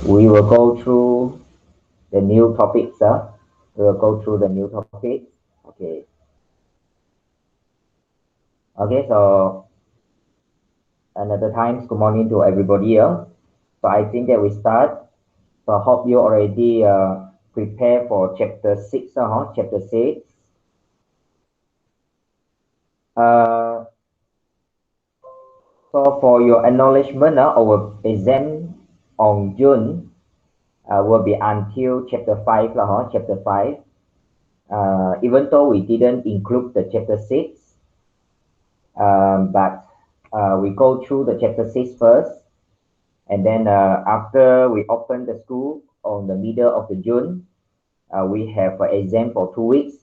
We will go through the new topics. We will go through the new topics. Okay. Okay. So another time, good morning to everybody here. So I think that we start. So I hope you already prepare for chapter 6. Chapter 6. Uh, so for your acknowledgement, our exam on June will be until chapter 5. Chapter 5. Even though we didn't include the chapter 6, but we go through the chapter 6 first, and then after we open the school on the middle of the June, we have an exam for 2 weeks.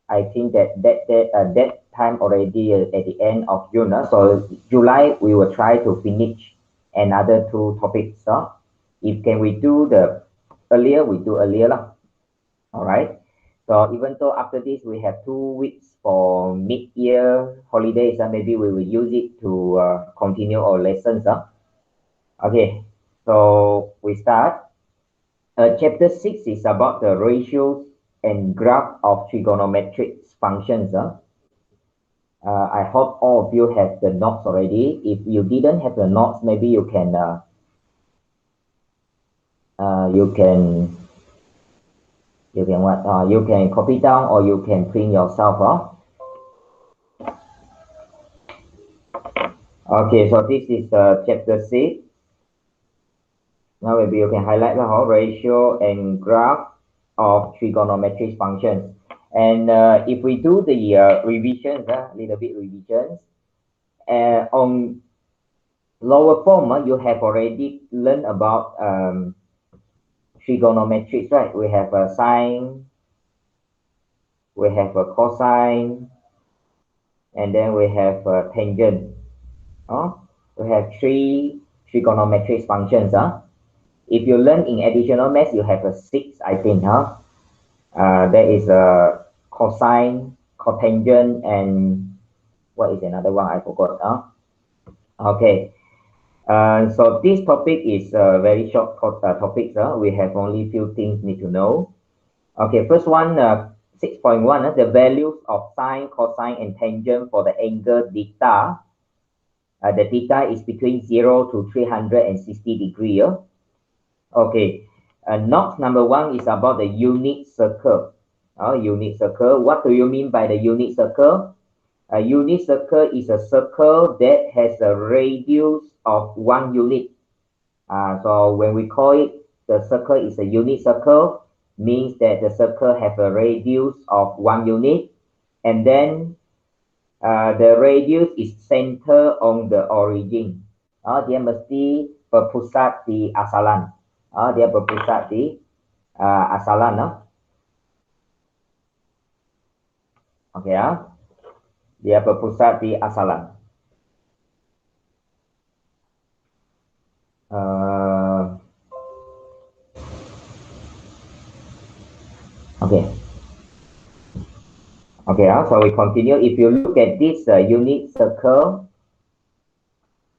I think that time already at the end of June. So July we will try to finish another two topics. If can we do the earlier, we do earlier lah. All right. So even though after this we have 2 weeks for mid-year holidays, maybe we will use it to continue our lessons. Okay, so we start. Chapter 6 is about the ratios and graph of trigonometric functions. I hope all of you have the notes already. If you didn't have the notes, maybe you can what? You can copy down or you can print yourself. Okay, so this is chapter 6. Now maybe you can highlight the whole ratio and graph of trigonometric functions. And if we do the revisions, little bit revisions, on lower form, you have already learned about trigonometrics, right? We have a sine, we have a cosine, and then we have a tangent. We have three trigonometric functions. If you learn in additional math, you have a 6, I think. There is a cosine, cotangent, and what is another one? I forgot. Okay. So this topic is very short topics. We have only few things need to know. Okay, first one, 6.1, the values of sine, cosine, and tangent for the angle theta. The theta is between 0 to 360 degrees. Okay, note number 1 is about the unit circle. Unit circle. What do you mean by the unit circle? A unit circle is a circle that has a radius of 1 unit. So when we call it the circle is a unit circle, means that the circle have a radius of 1 unit, and then the radius is center on the origin. Dia mesti berpusat di asalan. Dia berpusat di asalan. Okay, dia berpusat di asalan. Okay. Okay, so we continue. If you look at this unit circle,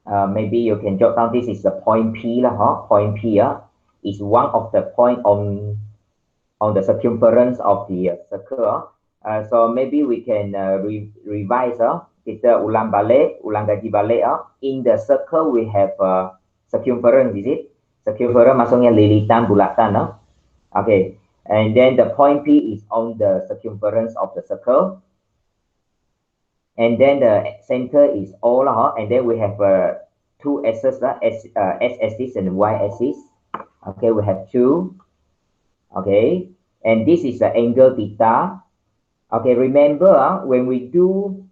maybe you can jot down this is the point P point P is one of the point on the circumference of the circle. So maybe we can revise. Kita ulang gaji balik. In the circle we have circumference, is it? Circumference maksudnya lilitan bulatan. Okay, and then the point P is on the circumference of the circle. And then the center is O, and then we have two axes, x-axis and y-axis. Okay, we have two. Okay, and this is the angle theta. Okay, remember when we do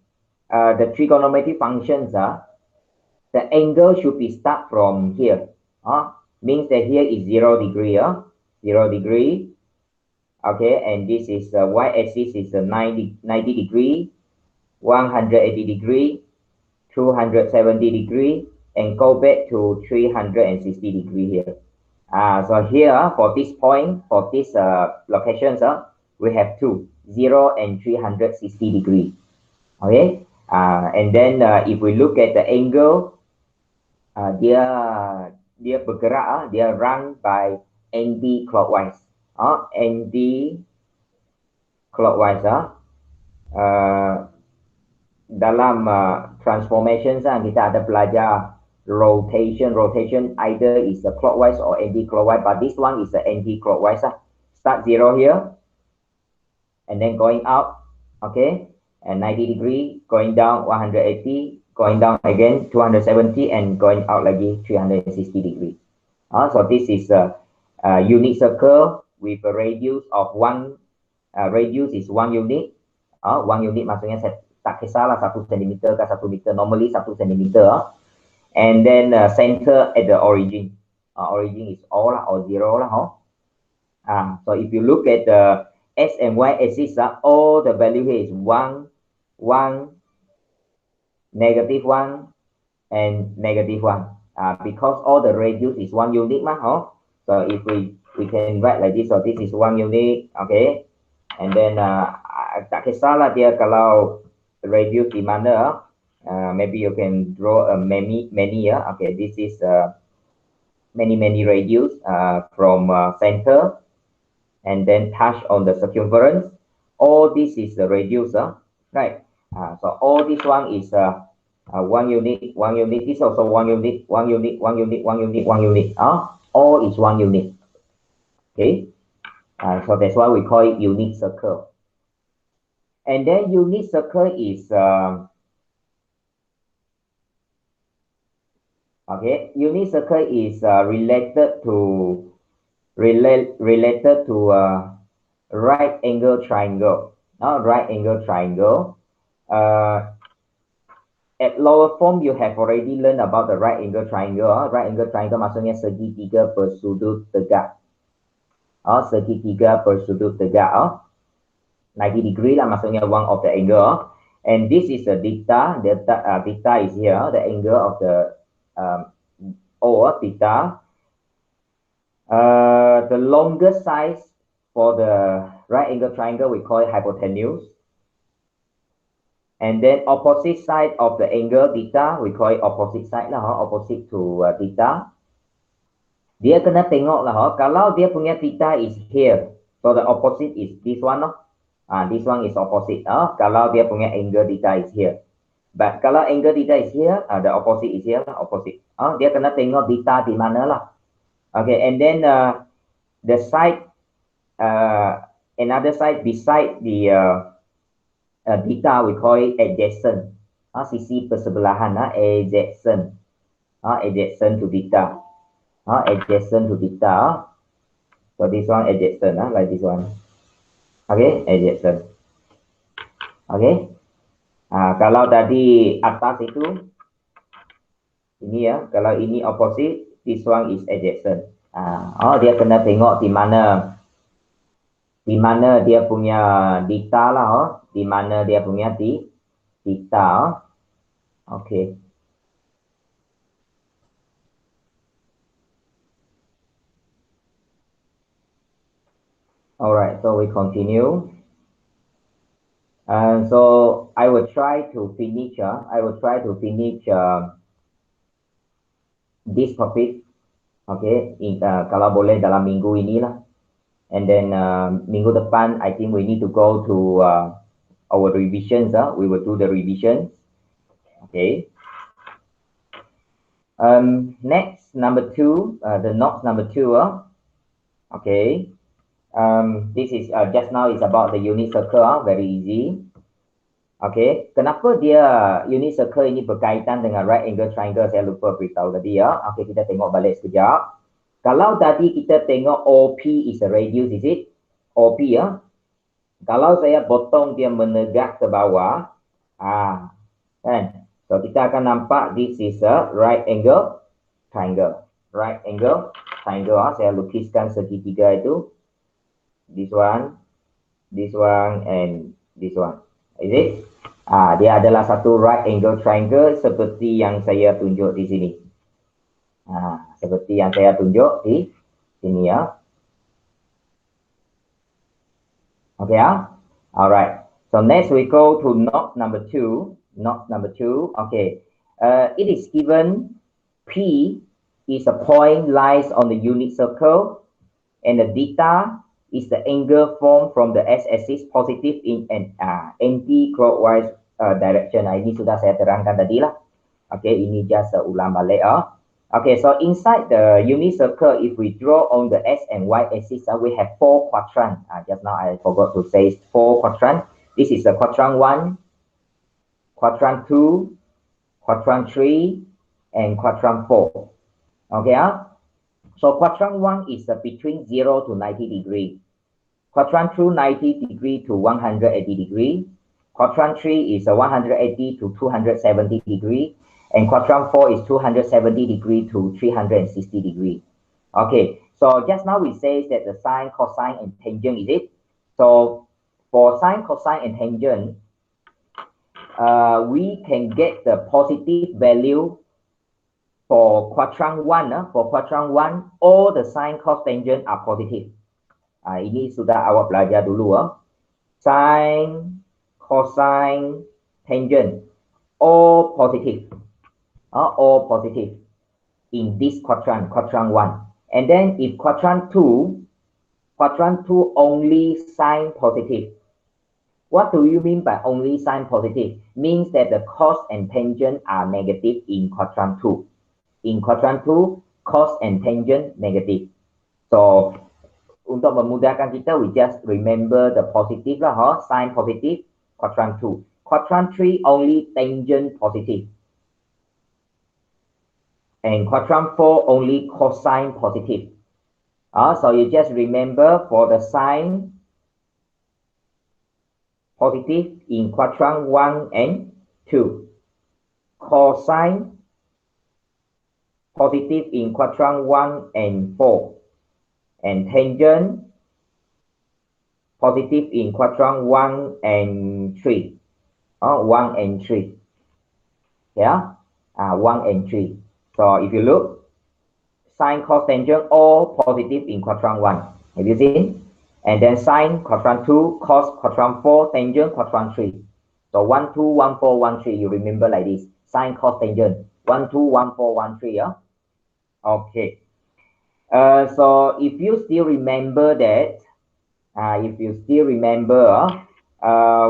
the trigonometric functions, the angle should be start from here. Means that here is 0 degree. 0 degree. Okay, and this is y-axis is 90 degree. 180 degree, 270 degree, and go back to 360 degree here. So here for this point, for this locations, we have 0 and 360 degree. Okay, and then if we look at the angle, dia bergerak, dia run by anti-clockwise. Anti-clockwise. Dalam transformation kita ada belajar rotation either is a clockwise or anti-clockwise, but this one is a anti-clockwise. Start 0 here and then going up, okay, and 90 degree, going down 180, going down again 270, and going out lagi 360 degree. So this is a unit circle with a radius of one. Radius is 1 unit. 1 unit maksudnya tak kisahlah 1 cm ke 1 meter, normally 1 cm. And then center at the origin. Origin is all or 0 lah. So if you look at the x and y axis, all the value here is 1, 1, -1, and -1. Because all the radius is 1 unit so if we can write like this, so this is 1 unit, okay. And then tak kisahlah dia kalau radius di mana, maybe you can draw a many okay, this is many radius from center and then touch on the circumference. All this is the radius, right? So all this one is 1 unit, 1 unit, this also 1 unit, 1 unit, 1 unit, 1 unit, 1 unit. All is 1 unit. Okay. So that's why we call it unit circle. And then unit circle is unit circle is related to right angle triangle. Right angle triangle. At lower form you have already learned about the right angle triangle. Right angle triangle maksudnya segitiga bersudut tegak. Segitiga bersudut tegak. 90 degree lah maksudnya one of the angle. And this is the theta. Theta is here, the angle of the theta. The longest side for the right angle triangle we call it hypotenuse. And then opposite side of the angle theta we call it opposite side lah, opposite to theta. Dia kena tengok lah, kalau dia punya theta is here, so the opposite is this one. This one is opposite. Kalau dia punya angle theta is here. But kalau angle theta is here, the opposite is here, opposite. Dia kena tengok theta di mana lah. Okay, and then the side, another side beside the theta we call it adjacent. Sisi persebelahan, adjacent. Adjacent to theta. Adjacent to theta. So this one adjacent, like this one. Okay, adjacent. Okay. Kalau tadi atas itu ini ya, kalau ini opposite, this one is adjacent. Dia kena tengok di mana dia punya theta lah, di mana dia punya theta. Okay. Alright, so we continue. So I will try to finish. This topic. Okay, kalau boleh dalam minggu inilah. And then minggu depan, I think we need to go to our revisions. We will do the revision. Okay. Next, number 2, the note number 2. Okay. This is just now is about the unit circle, very easy. Okay, kenapa dia unit circle ini berkaitan dengan right angle triangle? Saya lupa beritahu tadi ya. Okay, kita tengok balik sekejap. Kalau tadi kita tengok OP is a radius, is it? OP ya. Kalau saya potong dia menegak ke bawah, kan? So kita akan nampak this is a right angle triangle. Right angle triangle. Saya lukiskan segitiga itu. This one, and this one. Is it? Dia adalah satu right angle triangle seperti yang saya tunjuk di sini. Seperti yang saya tunjuk di sini ya. Okay ya. Alright. So next we go to note number 2. Note number 2. Okay. It is given P is a point lies on the unit circle, and the theta is the angle formed from the x-axis positive in an anti-clockwise direction. Ini sudah saya terangkan tadi lah. Okay, ini just ulang balik. Okay, so inside the unit circle, if we draw on the x and y axis, we have 4 quadrants. Just now I forgot to say 4 quadrants. This is the quadrant 1, quadrant 2, quadrant 3, and quadrant 4. Okay, so quadrant 1 is between 0 to 90 degree. Quadrant 2, 90 degree to 180 degree. Quadrant 3 is 180 to 270 degree. And quadrant 4 is 270 degree to 360 degree. Okay, so just now we say that the sine, cosine, and tangent is it. So for sine, cosine, and tangent, we can get the positive value for quadrant 1. For quadrant 1, all the sine, cos, tangent are positive. Ini sudah awak belajar dulu. Sine, cosine, tangent, all positive. All positive in this quadrant 1. And then if quadrant 2 only sine positive. What do you mean by only sine positive? Means that the cos and tangent are negative in quadrant 2. In quadrant 2, cos and tangent negative. So untuk memudahkan kita, we just remember the positive lah, sine positive, quadrant 2. Quadrant 3 only tangent positive. And quadrant 4 only cosine positive. So you just remember for the sine positive in quadrant 1 and 2. Cosine positive in quadrant 1 and 4. And tangent positive in quadrant 1 and 3. 1 and 3. Yeah, 1 and 3. So if you look, sine, cos, tangent, all positive in quadrant 1. Have you seen? And then sine, quadrant 2, cos, quadrant 4, tangent, quadrant 3. So 1, 2, 1, 4, 1, 3. You remember like this. Sine, cos, tangent. 1, 2, 1, 4, 1, 3. Okay. So if you still remember that,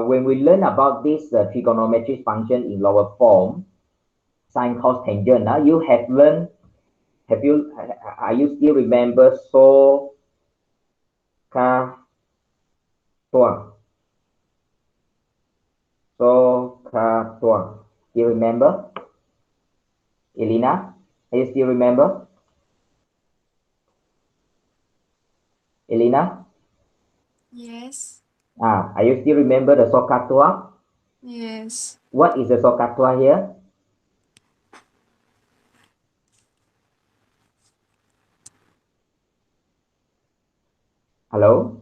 when we learn about this trigonometric function in lower form, sine, cos, tangent, you have learned, are you still remember SOHCAHTOA? SOHCAHTOA. You remember? Elena, are you still remember? Elena? Yes. Are you still remember the SOHCAHTOA? Yes. What is the SOHCAHTOA here? Hello?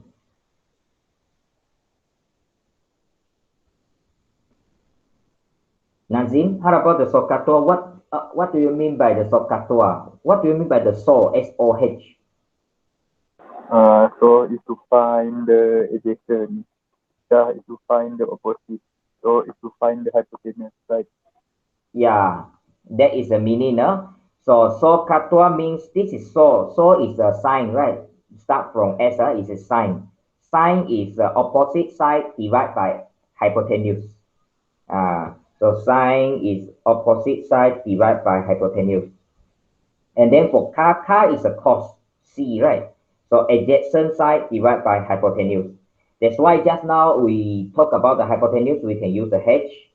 Nazim, how about the SOHCAHTOA? What do you mean by the SOHCAHTOA? What do you mean by the SOH? S-O-H? So is to find the adjacent. Kah is to find the opposite. So is to find the hypotenuse, right? Yeah, that is the meaning. So SOHCAHTOA means this is SO. SO is a sine, right? Start from S, is a sine. Sine is the opposite side divided by hypotenuse. So sine is opposite side divided by hypotenuse. And then for ka is a cos, C, right? So adjacent side divided by hypotenuse. That's why just now we talk about the hypotenuse, we can use the H.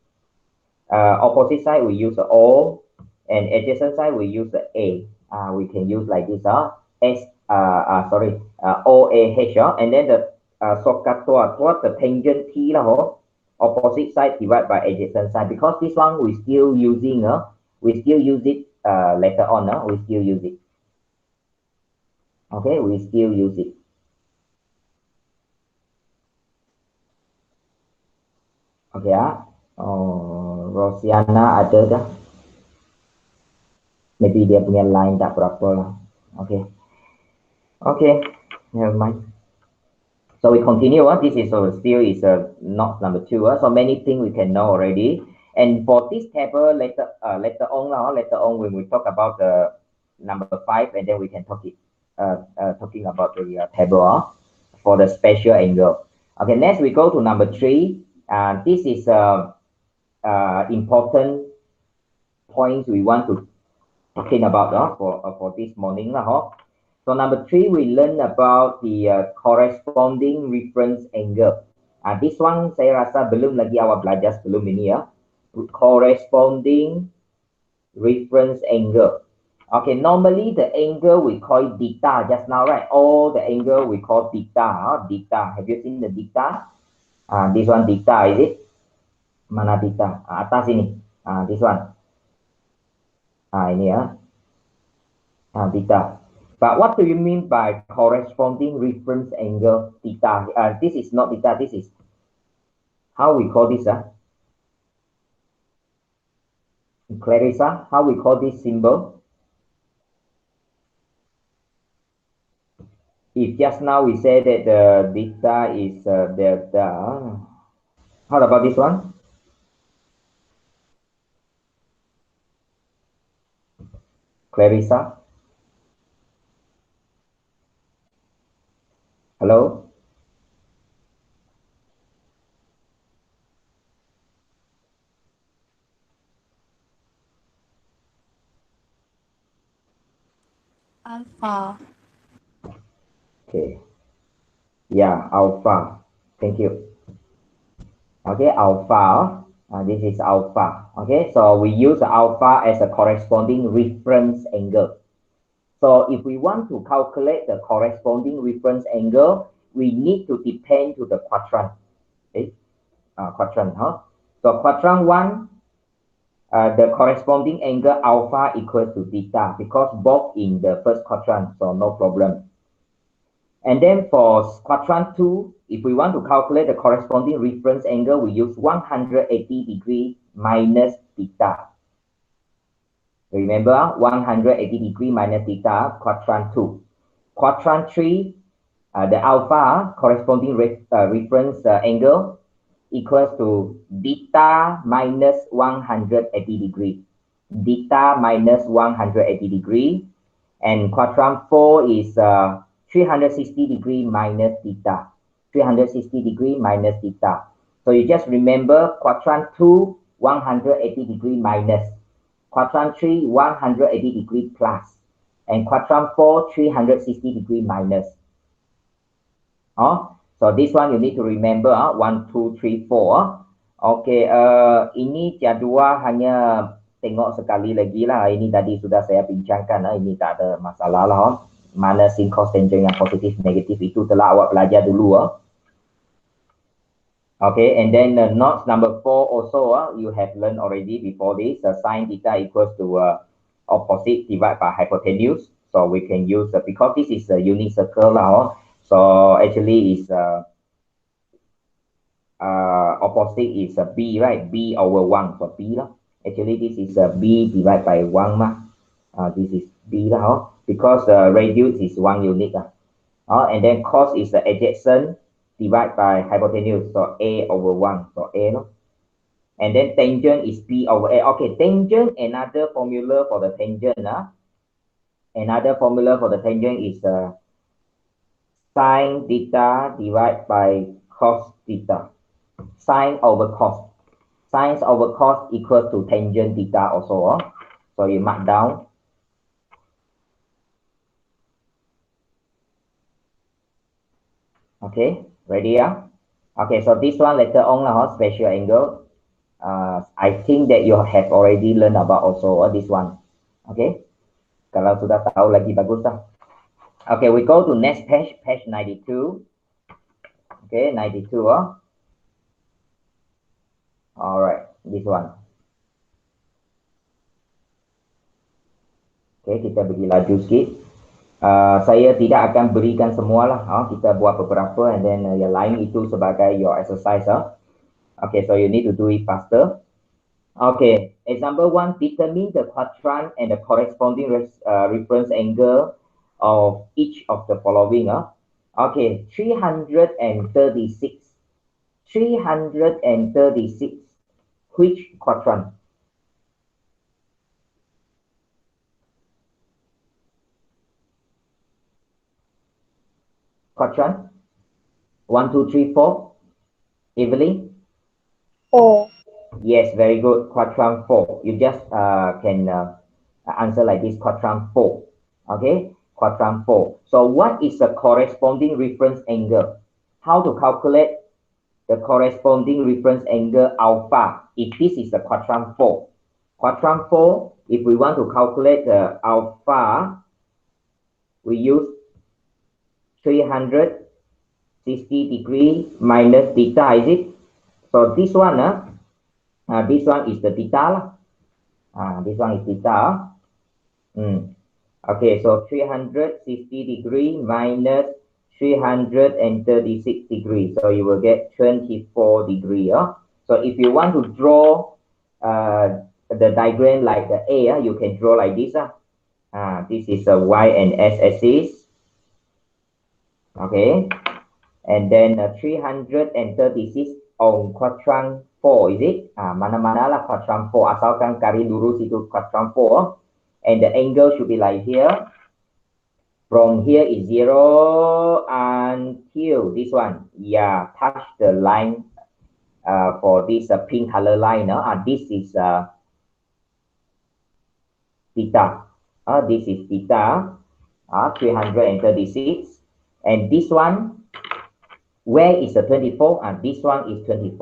Opposite side we use the O, and adjacent side we use the A. We can use like this, OAH, and then the SOHCAHTOA towards the tangent T, opposite side divided by adjacent side. Because this one we still using, we still use it later on, we still use it. Okay, we still use it. Okay, Rosiana ada dah. Maybe dia punya line tak berapa lah. Okay. Okay, never mind. So we continue. This is still is not number 2. So many things we can know already. And for this table later on when we talk about the number 5, and then we can talking about the table for the special angle. Okay, next we go to number 3. This is important points we want to talking about for this morning lah. So number 3, we learn about the corresponding reference angle. This one saya rasa belum lagi awak belajar sebelum ini ya. Corresponding reference angle. Okay, normally the angle we call theta just now, right? All the angle we call theta. Theta. Have you seen the theta? This one theta, is it? Mana theta? Atas ini. This one. Ini ya. Theta. But what do you mean by corresponding reference angle theta? This is not theta. This is how we call this. Clarissa, how we call this symbol? If just now we said that the theta is delta, how about this one? Clarissa? Hello? Alpha. Okay. Yeah, alpha. Thank you. Okay, alpha. This is alpha. Okay, so we use alpha as a corresponding reference angle. So if we want to calculate the corresponding reference angle, we need to depend to the quadrant. Okay, quadrant. So quadrant 1, the corresponding angle alpha equals to theta because both in the first quadrant, so no problem. And then for quadrant 2, if we want to calculate the corresponding reference angle, we use 180 degree minus theta. Remember, 180 degree minus theta, quadrant 2. Quadrant 3, the alpha corresponding reference angle equals to theta minus 180 degree. Theta minus 180 degree. And quadrant 4 is 360 degree minus theta. 360 degree minus theta. So you just remember quadrant 2, 180 degree minus. Quadrant 3, 180 degree plus. And quadrant 4, 360 degree minus. So this one you need to remember. 1, 2, 3, 4. Okay, ini jadual hanya tengok sekali lagi lah. Ini tadi sudah saya bincangkan. Ini tak ada masalah lah. Mana sin cos tangent yang positif negatif itu telah awak belajar dulu. Okay, and then notes number 4 also you have learned already before this. Sine theta equals to opposite divided by hypotenuse. So we can use because this is a unit circle lah. So actually is opposite is b, right? B over 1 for b lah. Actually this is b divided by 1 mah. This is b lah. Because radius is 1 unit lah. And then cos is the adjacent divided by hypotenuse, so a over 1, so a no? And then tangent is b over a. Okay, tangent, another formula for the tangent. Another formula for the tangent is sine theta divided by cos theta. Sine over cos. Sine over cos equals to tangent theta also. So you mark down. Okay, ready? Okay, so this one later on special angle. I think that you have already learned about also this one. Okay, kalau sudah tahu lagi bagus lah. Okay, we go to next page, page 92. Okay, 92. All right, this one. Okay, kita pergi laju sikit. Saya tidak akan berikan semualah. Kita buat beberapa and then yang lain itu sebagai your exercise. Okay, so you need to do it faster. Okay, example 1, determine the quadrant and the corresponding reference angle of each of the following. Okay, 336. 336. Which quadrant? quadrant? 1, 2, 3, 4. Evelyn? 4. Yes, very good. Quadrant 4. You just can answer like this, quadrant 4. Okay, quadrant 4. So what is the corresponding reference angle? How to calculate the corresponding reference angle alpha if this is the quadrant 4? Quadrant 4, if we want to calculate the alpha, we use 360 degree minus theta, is it? So this one, this one is the theta. This one is theta. Okay, so 360 degree minus 336 degrees. So you will get 24 degree. So if you want to draw the diagram like the A, you can draw like this. This is a Y and S axis. Okay, and then 336 on quadrant 4, is it? Mana-mana lah quadrant 4. Asalkan garis lurus itu quadrant 4. And the angle should be like here. From here is 0 until this one. Yeah, touch the line for this pink color line. This is theta. This is theta. 336. And this one, where is the 24? This one is 24.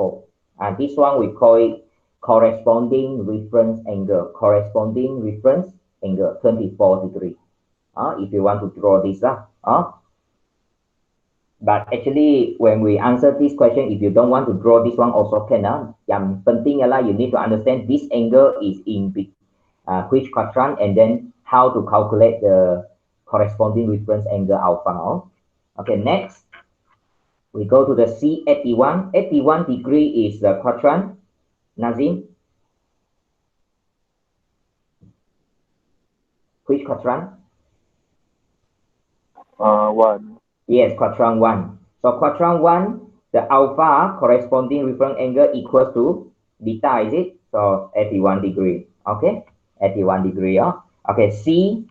This one we call it corresponding reference angle. Corresponding reference angle, 24 degree. If you want to draw this. But actually, when we answer this question, if you don't want to draw this one also can. Yang penting ialah you need to understand this angle is in which quadrant, and then how to calculate the corresponding reference angle alpha. Okay, next we go to the C81. 81 degree is the quadrant. Nazim, which quadrant? 1. Yes, quadrant 1. So quadrant 1, the alpha corresponding reference angle equals to beta, is it? So 81 degree. Okay, 81 degree. Okay, C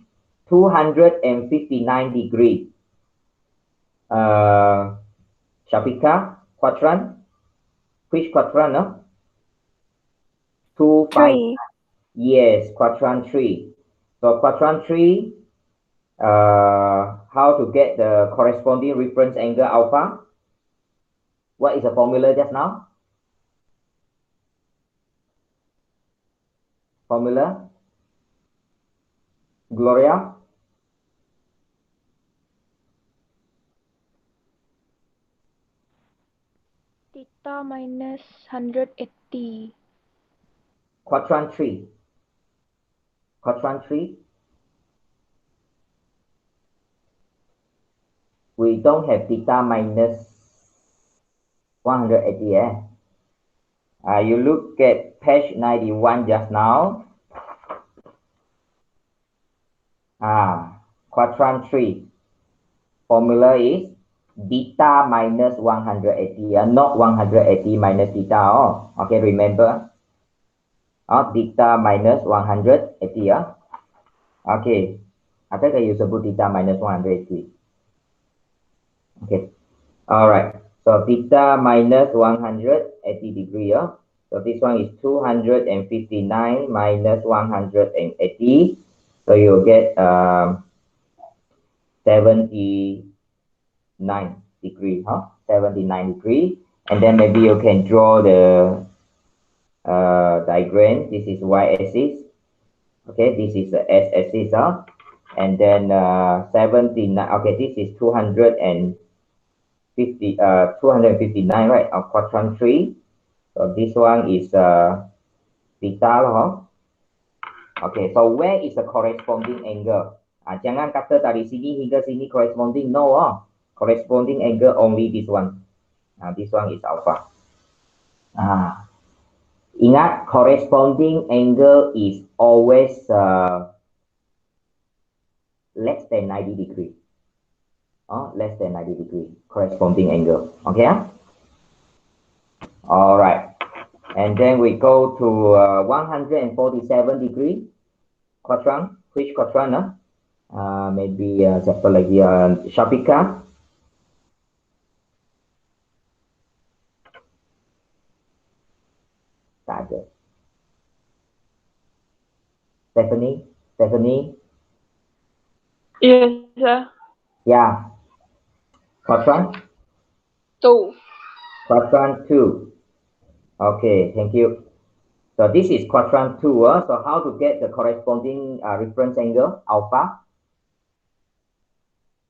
259 degree. Shafika, quadrant? Which quadrant? 2, 5. 3. Yes, quadrant 3. So quadrant 3, how to get the corresponding reference angle alpha? What is the formula just now? Formula? Gloria? Theta minus 180. Quadrant 3. Quadrant 3. We don't have theta minus 180. You look at page 91 just now. Quadrant 3. Formula is beta minus 180. Not 180 minus theta. Okay, remember? Theta minus 180. Okay. Apakah you sebut theta minus 180? Okay. All right. So theta minus 180 degree. So this one is 259 minus 180. So you'll get 79 degree. 79 degree. And then maybe you can draw the diagram. This is y-axis. Okay, this is the s-axis. And then 79. Okay, this is 259, right? Quadrant 3. So this one is theta. Okay, so where is the corresponding angle? Jangan kata dari sini hingga sini corresponding. No. Corresponding angle only this one. This one is alpha. Ingat, corresponding angle is always less than 90 degree. Less than 90 degree corresponding angle. Okay. All right. And then we go to 147 degree quadrant. Which quadrant? Maybe siapa lagi? Shafika. Stephanie? Stephanie? Yes, sir. Yeah. Quadrant? 2. Quadrant 2. Okay, thank you. So this is quadrant 2. So how to get the corresponding reference angle, alpha?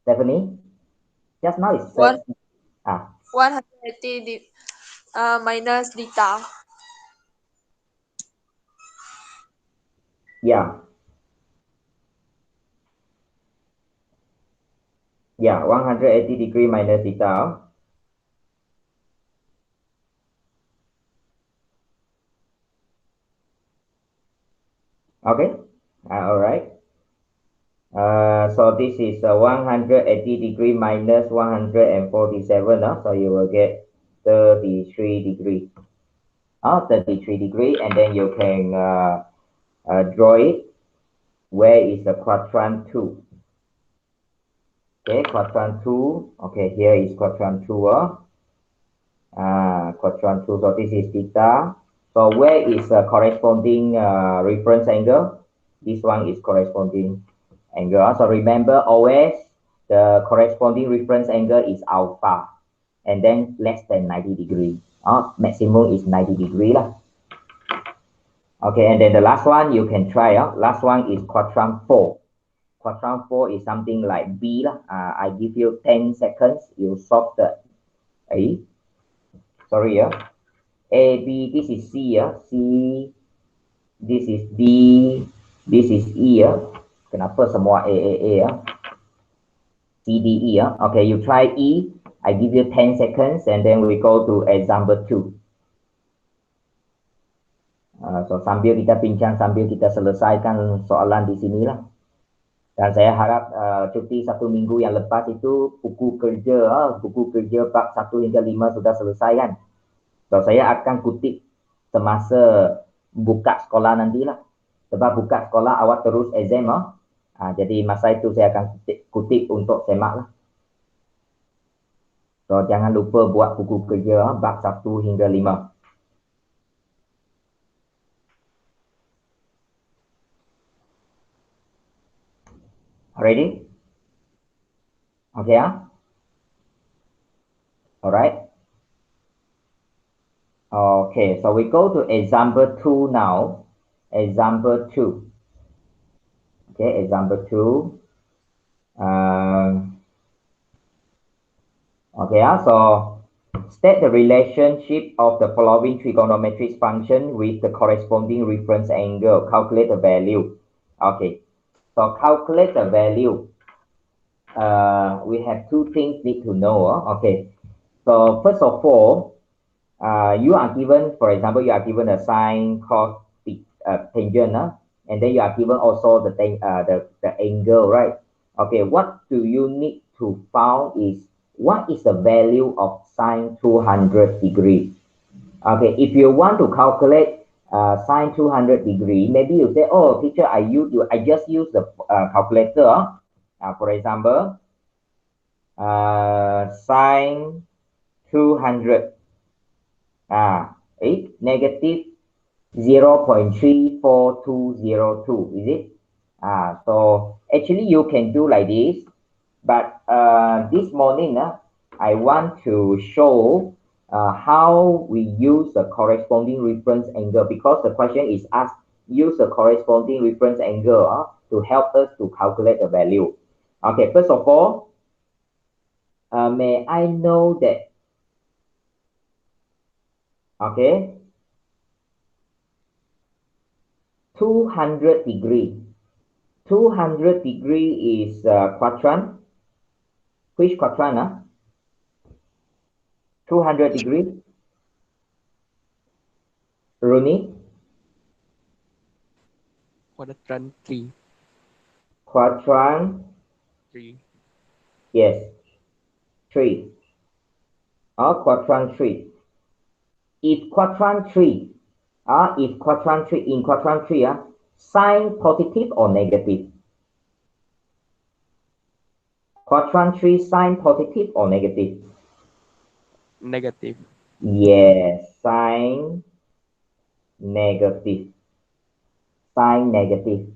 Stephanie? Just now it said... 180 minus theta. Yeah. Yeah, 180 degree minus theta. Okay, all right. So this is 180 degree minus 147. So you will get 33 degree. 33 degree, and then you can draw it. Where is the quadrant 2? Okay, quadrant 2. Okay, here is quadrant 2. Quadrant 2. So this is theta. So where is the corresponding reference angle? This one is corresponding angle. So remember, always the corresponding reference angle is alpha, and then less than 90 degree. Maximum is 90 degree lah. Okay, and then the last one you can try. Last one is quadrant 4. Quadrant 4 is something like B lah. I give you 10 seconds. You solve the A. Sorry, A, B. This is C. C. This is D. This is E. Kenapa semua A? C, D, E. Okay, you try E. I give you 10 seconds, and then we go to example 2. So sambil kita bincang, sambil kita selesaikan soalan di sini lah. Dan saya harap cuti 1 minggu yang lepas itu buku kerja bab 1 hingga 5 sudah selesai kan. So saya akan kutip semasa buka sekolah nantilah. Sebab buka sekolah awak terus exam. Jadi masa itu saya akan kutip untuk semak lah. So jangan lupa buat buku kerja bab 1 hingga 5. Ready? Okay, Alright. Okay, so we go to example 2 now. Example 2. Okay, example 2. So state the relationship of the following trigonometric function with the corresponding reference angle. Calculate the value. Okay, so calculate the value. We have 2 things need to know. Okay, so first of all, you are given, for example, you are given a sine, cos, tangent, and then you are given also the angle, right? Okay, what do you need to find is what is the value of sine 200 degree? Okay, if you want to calculate sine 200 degree, maybe you say, oh, teacher, I just use the calculator. For example, sine 200. It's negative 0.34202, is it? So actually you can do like this, but this morning I want to show how we use the corresponding reference angle, because the question is asked, use the corresponding reference angle to help us to calculate the value. Okay, first of all, may I know that, okay, 200 degree. 200 degree is quadrant. Which quadrant? 200 degree. Rooney? Quadrant 3. Quadrant? 3. Yes. 3. Quadrant 3. If quadrant 3, in quadrant 3, sign positive or negative? Quadrant 3, sign positive or negative? Negative. Yes, sign negative. Sine negative.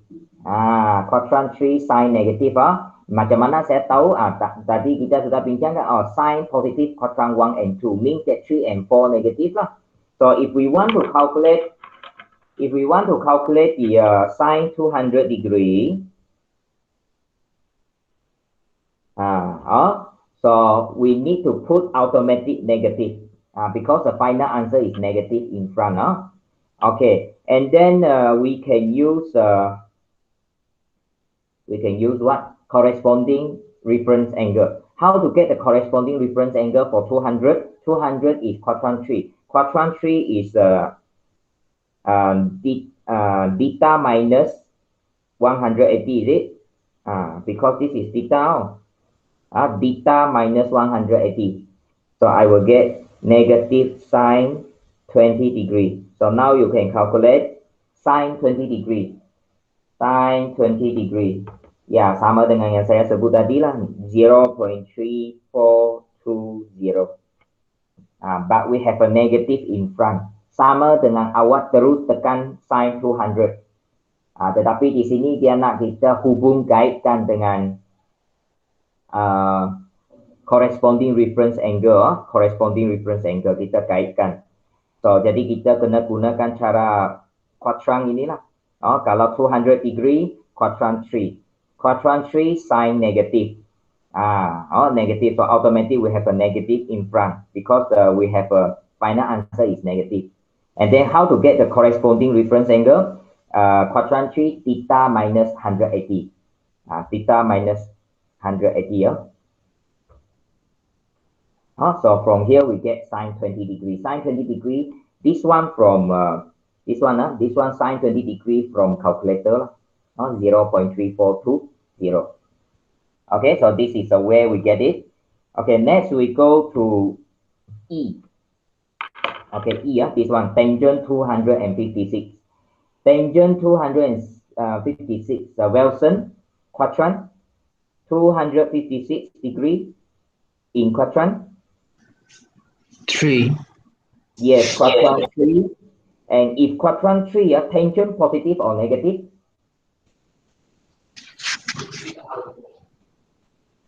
Quadrant 3 sine negative. Macam mana saya tahu? Tadi kita sudah bincangkan. Sine positive quadrant 1 and 2 means that 3 and 4 negative lah. So if we want to calculate the sine 200 degree, so we need to put automatic negative because the final answer is negative in front. Okay, and then we can use what? Corresponding reference angle. How to get the corresponding reference angle for 200? 200 is quadrant 3. Quadrant 3 is beta minus 180, is it? Because this is beta. Beta minus 180. So I will get negative sine 20 degree. So now you can calculate sine 20 degree. Sine 20 degree. Ya, sama dengan yang saya sebut tadi lah. 0.3420. But we have a negative in front. Sama dengan awak terus tekan sine 200. Tetapi di sini dia nak kita kaitkan dengan corresponding reference angle. Corresponding reference angle kita kaitkan. So, jadi kita kena gunakan cara quadrant inilah. Kalau 200 degree, quadrant 3. Quadrant 3, sine negative. Negative. So, automatically we have a negative in front because we have a final answer is negative. And then how to get the corresponding reference angle? Quadrant 3, theta minus 180. Theta minus 180. So from here we get sine 20 degree. Sine 20 degree. This one from this one sine 20 degree from calculator. 0.3420. Okay, so this is where we get it. Okay, next we go to E. Okay, E. This one tangent 256. Tangent 256. Wilson quadrant 256 degree in quadrant 3. Yes, quadrant 3. And if quadrant 3, tangent positive or negative?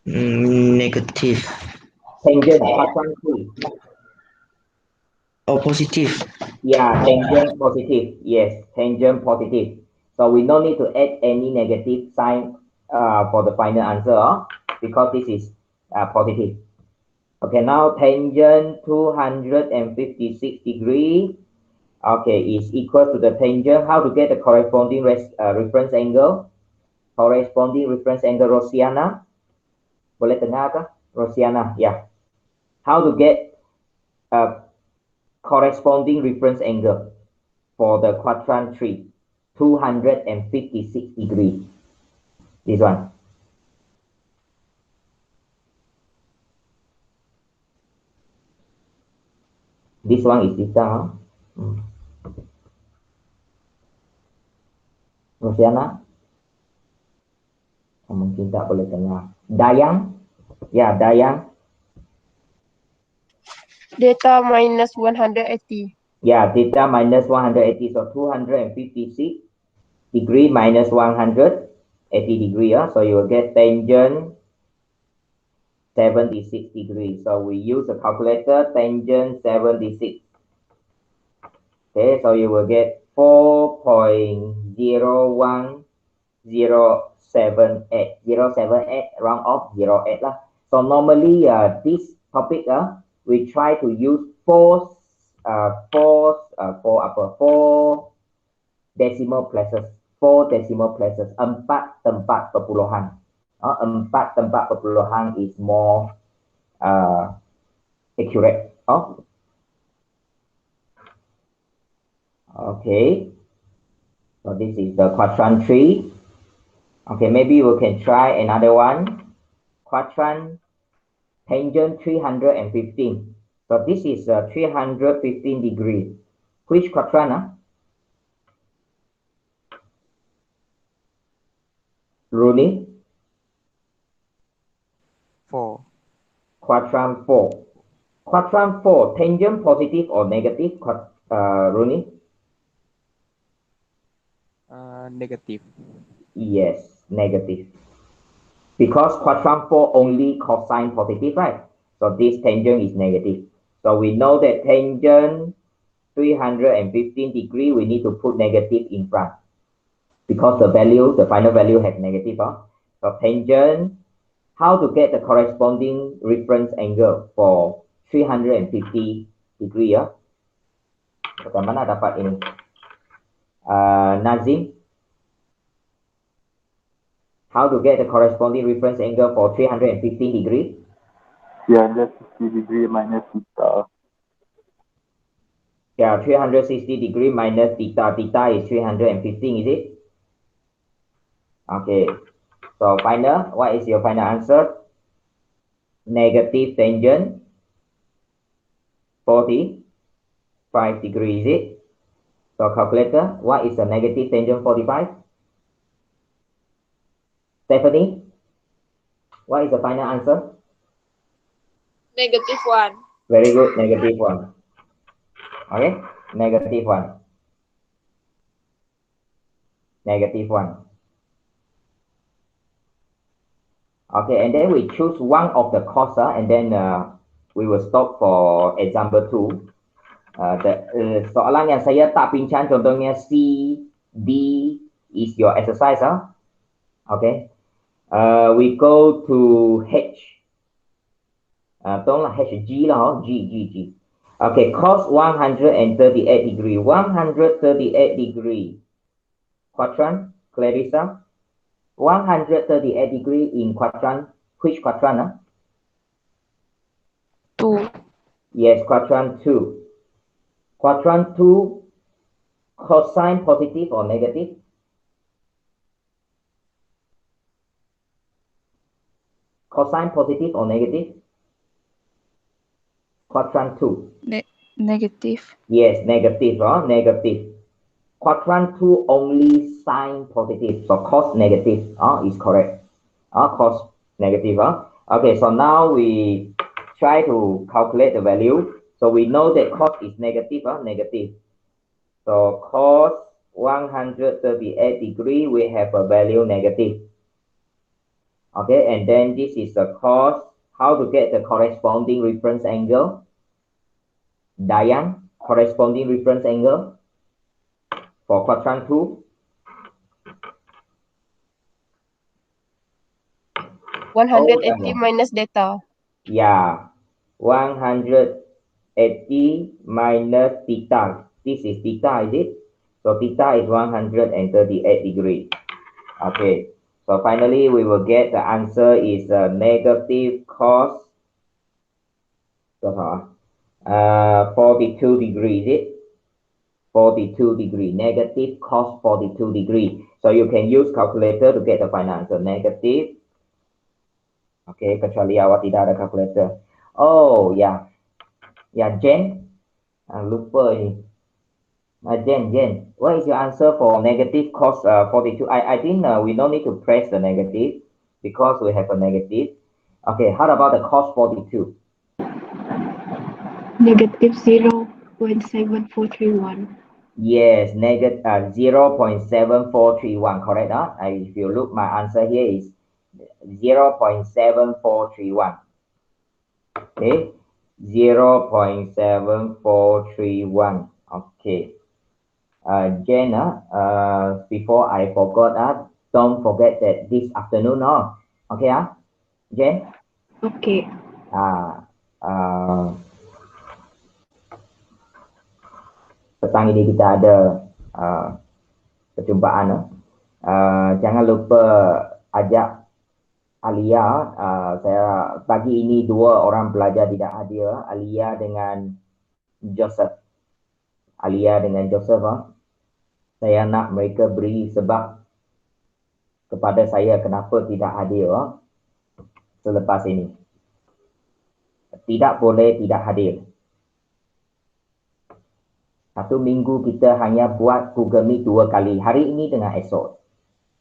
Negative. Tangent quadrant 3. Positive. Yeah, tangent positive. Yes, tangent positive. So we don't need to add any negative sign for the final answer because this is positive. Okay, now tangent 256 degree. Okay, is equal to the tangent. How to get the corresponding reference angle? Corresponding reference angle Rosiana. Boleh dengar ke? Rosiana, yeah. How to get corresponding reference angle for the quadrant 3? 256 degree. This one. This one is theta. Rosiana? Mungkin tak boleh dengar. Dayang? Ya, Dayang. Data minus 180. Yeah, theta minus 180. So 256 degree minus 180 degree. So you will get tangent 76 degrees. So we use a calculator, tangent 76. Okay, so you will get 4.01078. 078 round off 08 lah. So normally this topic we try to use four decimal places. 4 decimal places. 4 tempat perpuluhan. 4 tempat perpuluhan is more accurate. Okay. So this is the quadrant 3. Okay, maybe we can try another one. Quadrant tangent 315. So this is 315 degrees. Which quadrant? Rooney? 4. Quadrant 4. Quadrant 4, tangent positive or negative, Rooney? Negative. Yes, negative. Because quadrant 4 only cosine positive, right? So this tangent is negative. So we know that tangent 315 degree, we need to put negative in front. Because the final value has negative. So tangent, how to get the corresponding reference angle for 350 degree? Bagaimana dapat ini? Nazim, how to get the corresponding reference angle for 315 degree? 360 degree minus theta. Yeah, 360 degree minus theta. Theta is 315, is it? Okay. So final, what is your final answer? Negative tangent 45 degrees, is it? So calculator, what is the negative tangent 45? Stephanie, what is the final answer? -1. Very good, -1. Okay, -1. -1. Okay, and then we choose one of the course, and then we will stop for example 2. Soalan yang saya tak pincang contohnya C, D is your exercise. Okay. We go to H. Tolonglah HG lah, G. Okay, cos 138 degree. 138 degree. Quadrant, Clarissa. 138 degree in quadrant. Which quadrant? 2. Yes, quadrant 2. Quadrant 2, cosine positive or negative? Cosine positive or negative? Quadrant 2. Negative. Yes, negative, negative. Quadrant 2 only sine positive, so cos negative is correct. Cos negative. Okay, so now we try to calculate the value. So we know that cos is negative, negative. So cos 138 degree, we have a value negative. Okay, and then this is the cos. How to get the corresponding reference angle? Diane, corresponding reference angle for quadrant 2? 180 minus theta. Yeah, 180 minus theta. This is theta, is it? So theta is 138 degree. Okay, so finally we will get the answer is negative cos 42 degree, is it? 42 degree, negative cos 42 degree. So you can use calculator to get the final answer. Negative. Okay, kecuali awak tidak ada calculator. Oh, ya. Ya, Jen. Lupa ini. Jen, what is your answer for negative cos 42? I think we don't need to press the negative because we have a negative. Okay, how about the cos 42? Negative 0.7431. Yes, negative 0.7431, correct? If you look, my answer here is 0.7431. Okay, 0.7431. Okay. Jen, before I forgot, don't forget that this afternoon, okay, Jen? Okay. Petang ini kita ada perjumpaan. Jangan lupa ajak Alia. Saya pagi ini 2 orang pelajar tidak hadir, Alia dengan Joseph. Saya nak mereka beri sebab kepada saya kenapa tidak hadir selepas ini. Tidak boleh tidak hadir. 1 minggu kita hanya buat Google Meet 2 kali. Hari ini dengan esok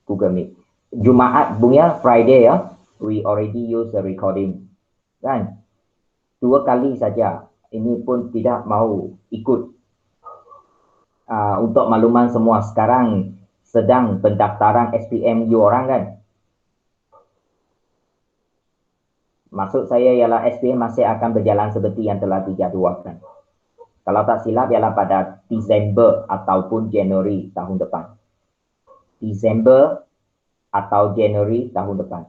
Google Meet. Jumaat punya Friday we already use the recording. Kan? 2 kali saja. Ini pun tidak mau ikut. Untuk makluman semua, sekarang sedang pendaftaran SPM you orang kan. Maksud saya ialah SPM masih akan berjalan seperti yang telah dijadualkan. Kalau tak silap ialah pada Disember ataupun Januari tahun depan. Disember atau Januari tahun depan.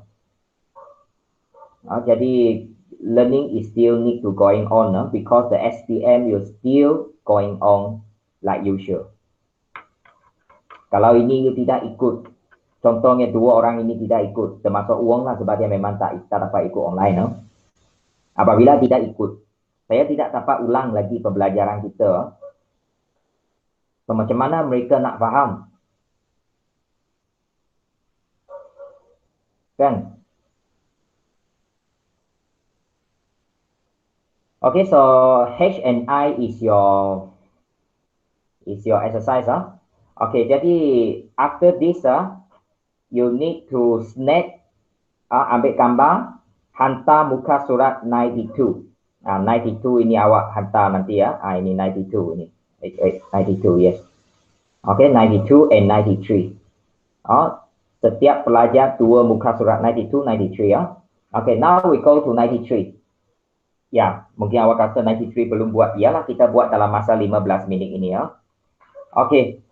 Jadi learning is still need to going on because the SPM is still going on like usual. Kalau ini you tidak ikut, contohnya 2 orang ini tidak ikut, termasuk uang lah sebab dia memang tak dapat ikut online. Apabila tidak ikut, saya tidak dapat ulang lagi pembelajaran kita. So, macam mana mereka nak faham? Kan? Okay, so H and I is your exercise. Okay, jadi after this, you need to snap, ambil gambar, hantar muka surat 92. 92 ini awak hantar nanti ya. Ini 92 ini. 92, yes. Okay, 92 and 93. Setiap pelajar 2 muka surat 92, 93 ya. Okay, now we go to 93. Ya, mungkin awak kata 93 belum buat. Iyalah, kita buat dalam masa 15 minit ini ya. Okay.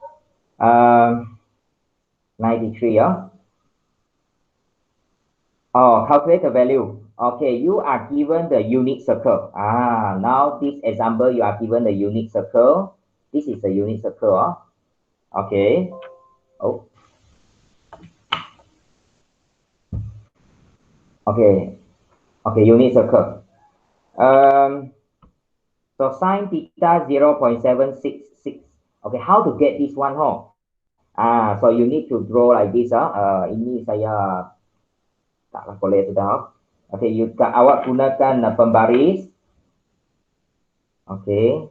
93 ya. Calculate the value. Okay, you are given the unit circle. Now this example, you are given the unit circle. This is the unit circle. Okay. Okay, unit circle. So sine theta 0.766. Okay, how to get this one home? So you need to draw like this. Ini saya taklah boleh sudah. Okay, awak gunakan pembaris. Okay.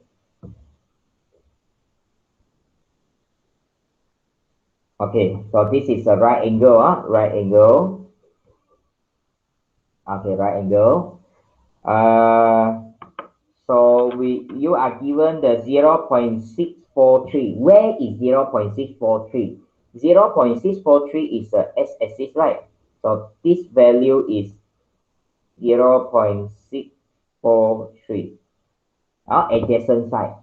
Okay, so this is a right angle. Right angle. Okay, right angle. So you are given the 0.643. Where is 0.643? 0.643 is the x-axis, right? So this value is 0.643. Adjacent side.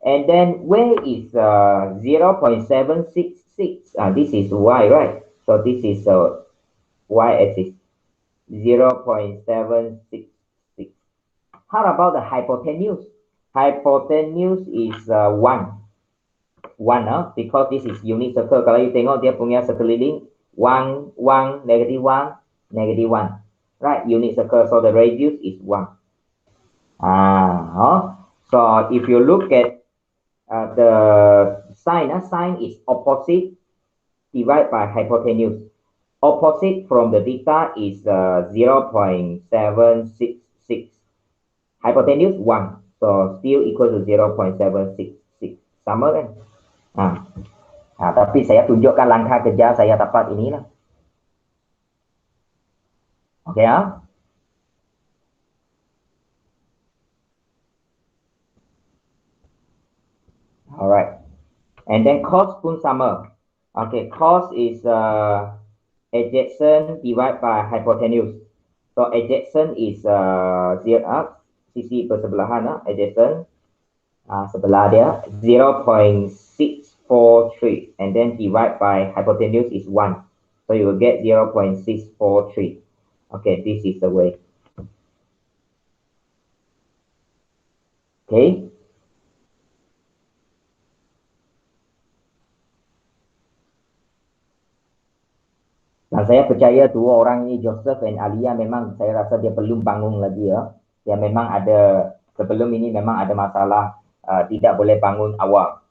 And then where is 0.766? This is y, right? So this is y-axis. 0.766. How about the hypotenuse? Hypotenuse is 1. 1, because this is unit circle. Kalau you tengok dia punya sekeliling 1, 1, negative 1, negative 1. Right, unit circle. So the radius is 1. So if you look at the sine, sine is opposite divided by hypotenuse. Opposite from the theta is 0.766. Hypotenuse 1. So still equal to 0.766. Sama kan? Tapi saya tunjukkan langkah kerja saya dapat inilah. Okay, Alright. And then cos pun sama. Okay, cos is adjacent divided by hypotenuse. So adjacent is sisi bersebelahan, adjacent sebelah dia 0.643, and then divide by hypotenuse is 1. So you will get 0.643. Okay, this is the way. Okay. Dan saya percaya 2 orang ini, Joseph dan Alia, memang saya rasa dia belum bangun lagi ya. Dia memang ada, sebelum ini memang ada masalah, tidak boleh bangun awal.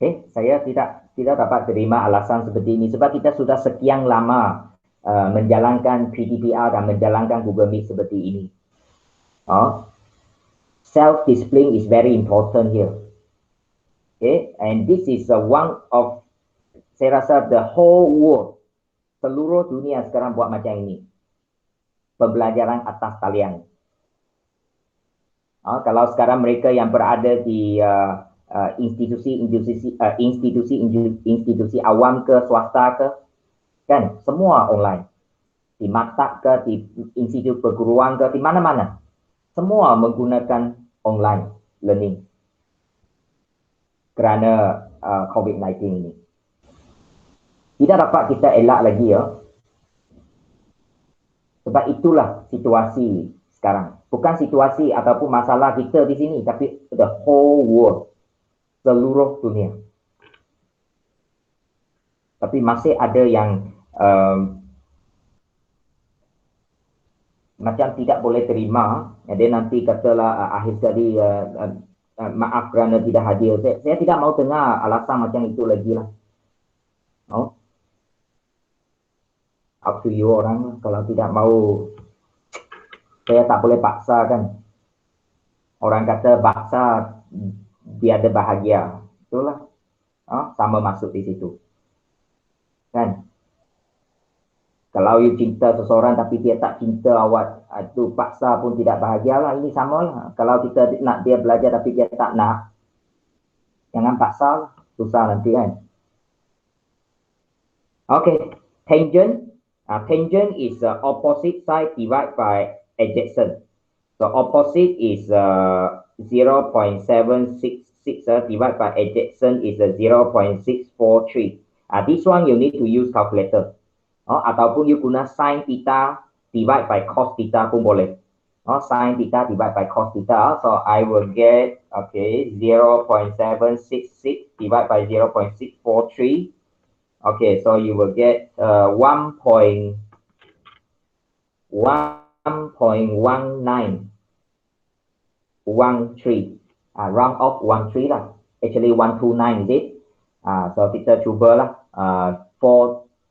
Okay, saya tidak dapat terima alasan seperti ini sebab kita sudah sekian lama menjalankan PTPR dan menjalankan Google Meet seperti ini. Self-discipline is very important here. Okay, and this is one of, saya rasa the whole world, seluruh dunia sekarang buat macam ini. pembelajaran atas talian. Kalau sekarang mereka yang berada di institusi awam ke swasta ke, kan semua online. Di maktab ke, di institut perguruan ke, di mana-mana. Semua menggunakan online learning. Kerana COVID-19 ini. Tidak dapat kita elak lagi ya. Sebab itulah situasi sekarang. Bukan situasi ataupun masalah kita di sini, tapi the whole world. Seluruh dunia. Tapi masih ada yang macam tidak boleh terima. Dia nanti katalah akhir sekali maaf kerana tidak hadir. Saya tidak mau dengar alasan macam itu lagi lah. Up to you orang. Kalau tidak mau, saya tak boleh paksa kan. Orang kata paksa biar dia bahagia. Itulah. Sama masuk di situ. Kan? Kalau you cinta seseorang tapi dia tak cinta awak, itu paksa pun tidak bahagia lah. Ini sama lah. Kalau kita nak dia belajar tapi dia tak nak, jangan paksa lah. Susah nanti kan. Okay. Tangent. Tangent is opposite side divided by adjacent. So opposite is 0.766 divided by adjacent is 0.643. This one you need to use calculator. Ataupun you guna sin theta divide by cos theta pun boleh. Sin theta divide by cos theta. So I will get 0.766 divided by 0.643. Okay, so you will get 1.1913. Round off 13 lah. Actually 129 is it? So kita cubalah 4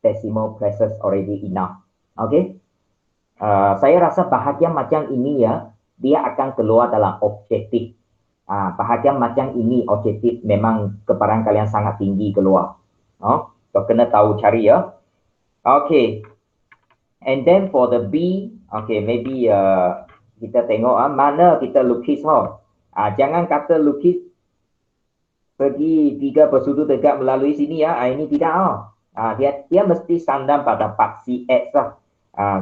decimal places already enough. Okay. Saya rasa bahagian macam ini ya, dia akan keluar dalam objektif. Bahagian macam ini objektif memang keparan kalian sangat tinggi keluar. So kena tahu cari ya. Okay. And then for the B, okay, maybe kita tengok mana kita lukis jangan kata lukis pergi 3 bersudut tegak melalui sini ya. Ini tidak dia mesti sandang pada paksi X lah.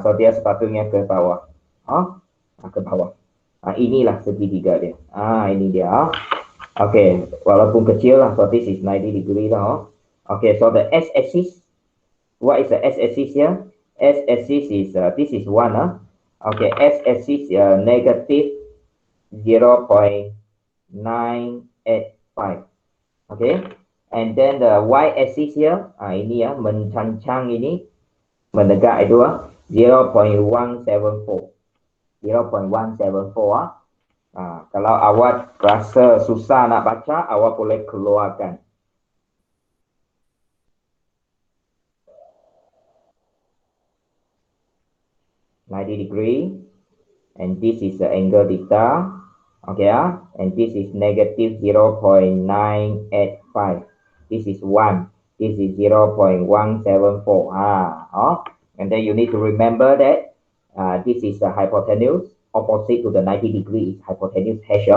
So dia sepatutnya ke bawah. Ke bawah. Inilah segitiga dia. Ini dia. Okay, walaupun kecil lah. So this is 90 degree lah. Okay, so the S-axis. What is the S-axis here? S-axis is, this is 1. Okay, S-axis negative 0.985. Okay, and then the Y-axis here, ini ya, mencancang ini, menegak itu 0.174. 0.174. Kalau awak rasa susah nak baca, awak boleh keluarkan. -90 and this is the angle theta. Okay, and this is negative 0.985. This is 1. This is 0.174. And then you need to remember that this is the hypotenuse. Opposite to the 90 degree is hypotenuse H.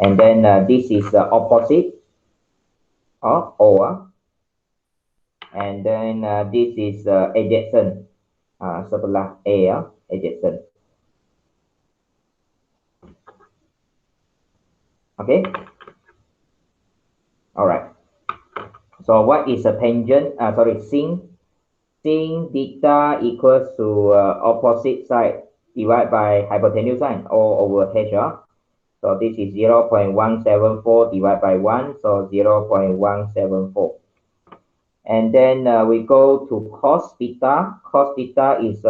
And then this is the opposite O. And then this is adjacent. Sebelah A, adjacent. Okay. Alright. So what is a tangent? Sin theta equals to opposite side divided by hypotenuse sine O over H. So this is 0.174 divided by 1, so 0.174. And then we go to cos theta. Cos theta is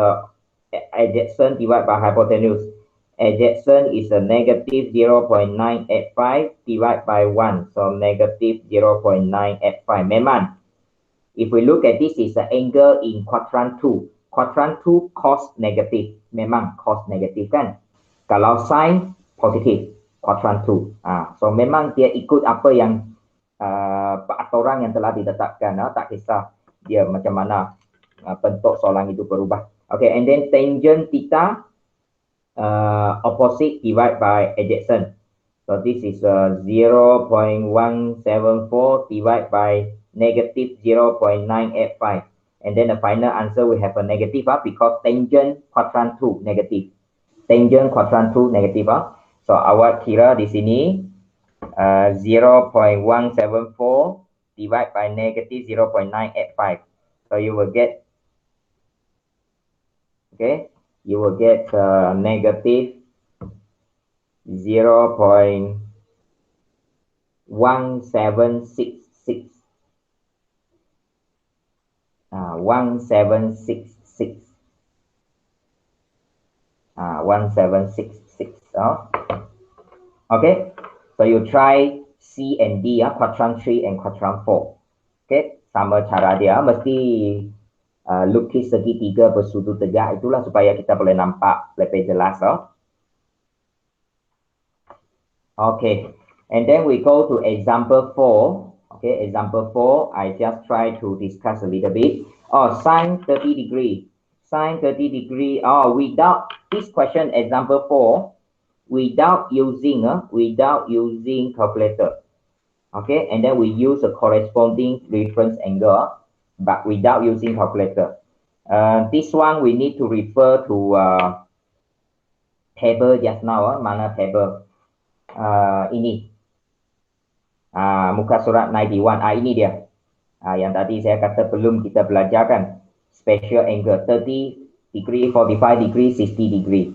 adjacent divided by hypotenuse. Adjacent is a negative 0.985 divided by 1. So negative 0.985. Memang, if we look at this, is an angle in quadrant 2. Quadrant 2 cos negative. Memang cos negative kan. Kalau sin positif. Quadrant 2. So memang dia ikut apa yang peraturan yang telah ditetapkan. Tak kisah dia macam mana bentuk soalan itu berubah. Okay, and then tangent theta, opposite divided by adjacent. So this is 0.174 divided by negative 0.985. And then the final answer we have a negative because tangent quadrant 2 negative. Tangent quadrant 2 negative. So awak kira di sini 0.174 divided by negative 0.985. So you will get, okay, you will get negative 0.1766. 1766. 1766. Okay, so you try C and D, quadrant 3 and quadrant 4. Okay, sama cara dia, mesti lukis segitiga bersudut tegak, itulah supaya kita boleh nampak lebih jelas. Okay, and then we go to example 4. Okay, example 4, I just try to discuss a little bit. Sine 30 degree. Sine 30 degree, without this question, example 4, without using calculator. Okay, and then we use a corresponding reference angle, but without using calculator. This one we need to refer to table just now. Mana table? Ini. Muka surat 91. Ini dia. Yang tadi saya kata belum kita belajarkan. Special angle 30 degree, 45 degree, 60 degree.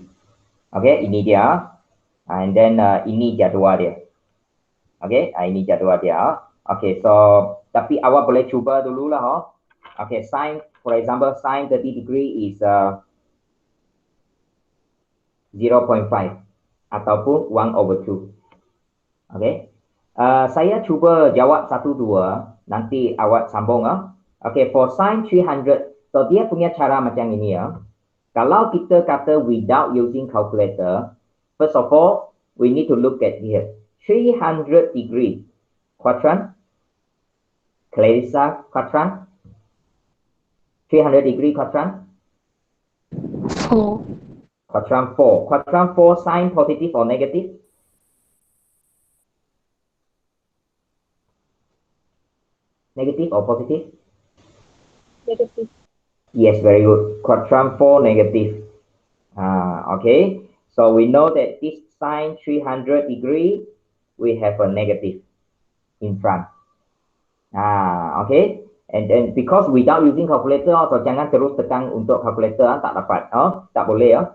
Okay, ini dia. And then ini jadual dia. Okay, ini jadual dia. Okay, so tapi awak boleh cuba dulu lah. Okay, sine, for example, sine 30 degree is 0.5 ataupun 1/2. Okay, saya cuba jawab 1-2, nanti awak sambung. Okay, for sine 300, so dia punya cara macam ini ya. Kalau kita kata without using calculator, first of all, we need to look at here. 300 degree quadrant. Clarissa, quadrant. 300 degree quadrant. 4. Quadrant 4. Quadrant 4 sine positive or negative? Negative or positive? Negative. Yes, very good. Quadrant 4 negative. Okay, so we know that this sine 300 degree, we have a negative in front. Okay, and then because without using calculator, so jangan terus tekan untuk calculator, tak dapat, tak boleh.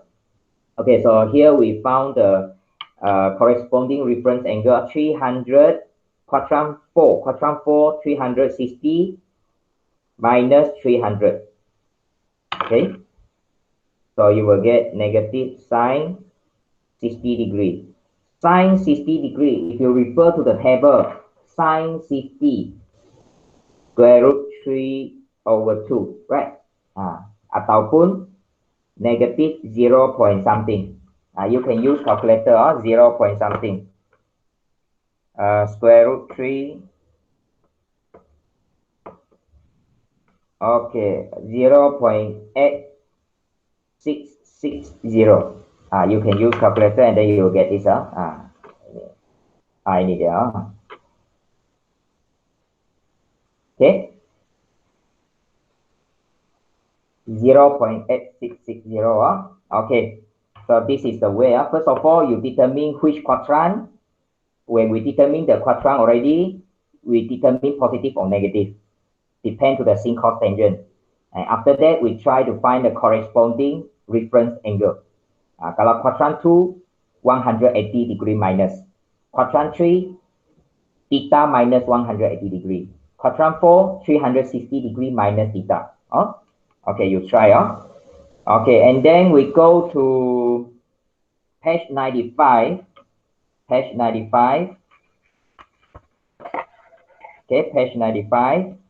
Okay, so here we found the corresponding reference angle 300 quadrant 4. Quadrant 4 360 minus 300. Okay, so you will get negative sine 60 degree. Sine 60 degree, if you refer to the table, sine 60 square root 3/2, right? Ataupun negative 0 point something. You can use calculator, 0 point something. Square root 3. Okay, 0.8660. You can use calculator and then you will get this. Ini dia. Okay. 0.8660. Okay. So this is the way. First of all, you determine which quadrant. When we determine the quadrant already, we determine positive or negative. Depend to the sin cos tangent. And after that, we try to find the corresponding reference angle. Kalau quadrant 2, 180 degree minus. Quadrant 3, theta minus 180 degree. Quadrant 4, 360 degree minus theta. Okay, you try. Okay, and then we go to page 95. Page 95. Okay, page 95.